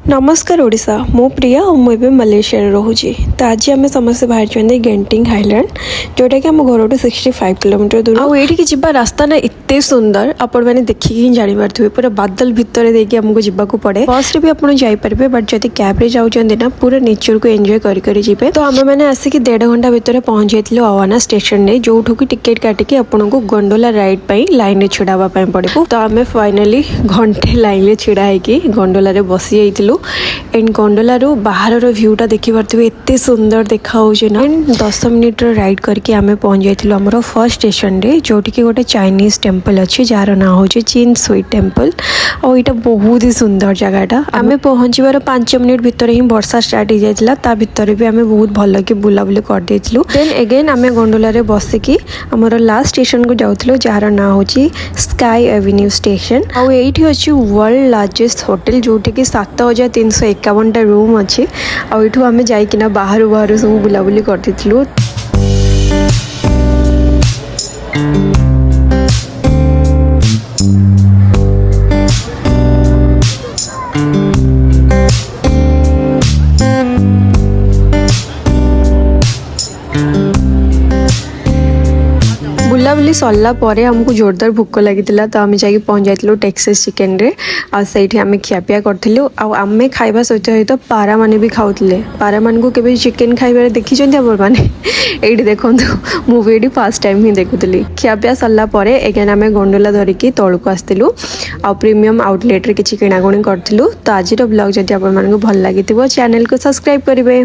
नमस्कार ओडिशा मो प्रिया और मुझे मलेशिया रोचे तो आज आम समस्त बाहर गेंटिंग हाईलैंड जोटा कि आम घर 65 किलोमीटर दूर आईठी जब रास्ता ना एत सुंदर आपण मैंने देखिक ही जापारे पूरा बादल भितर देखिए आमको जावाक पड़े बस रे भी आप जापारे बट जब कैब रे जाऊँच ना पूरा नेचर को एंजॉय करी जी तो आम मैंने आसिक 1.5 घंटा भितर पहुँच जाइए अवाना स्टेशन में जो टिकेट काटिकी आपन को गोंडोला राइड पर लाइन में छिड़ावा पड़े तो आम फाइनाली घंटे लाइन में छिड़ा होगी गोंडोला बसी जाइलु एंड गोंडोलार बाहर भ्यूटा देखिपे एत सुंदर देखा ना एंड 10 मिनिट राइड करके आम पहुँच जाइलु आमर फर्स्ट स्टेशन रे जोटि कि गोटे चाइनीज टेम्पल अच्छी जार ना हूँ चीन स्वीट टेम्पल और यहाँ बहुत ही सुंदर जगहटा आम पहुँचार 5 मिनिट भितर ही वर्षा स्टार्ट हो जाता भितर भी आम बहुत भल कि बुलाबुली करदे देन एगेन आम गोंडोलार बसिकी आमर लास्ट स्टेशन को जाऊँ जार ना हूँ स्काई एवेन्यू स्टेशन और ये अच्छी वर्ल्ड लार्जेस्ट होटेल जोटि कि 7351 रूम अच्छी आठू आम जाइकिना बाहर बाहर सब बुलाबुली करथिलु। बुलाबुली सरला आमको जोरदार भोक लगी तो आम जा पहुँच जाइलु टेक्सास चिकेन रे आठी आम खियापिया करूँ आम खाइबा सहित सहित पारा माने भी खाऊले पारा मान को केबे चिकेन खाइबार देखी मैंने ये देखो मुझे फास्ट टाइम ही देखुली खियापिया सरला एगेन आम गोंडोला धरिकी तौक आसलु आ प्रीमियम आउटलेट रे किछि किणाकुणी करूँ तो आज ब्लॉग जदि आपको भल लगी चैनल को सब्सक्राइब करेंगे।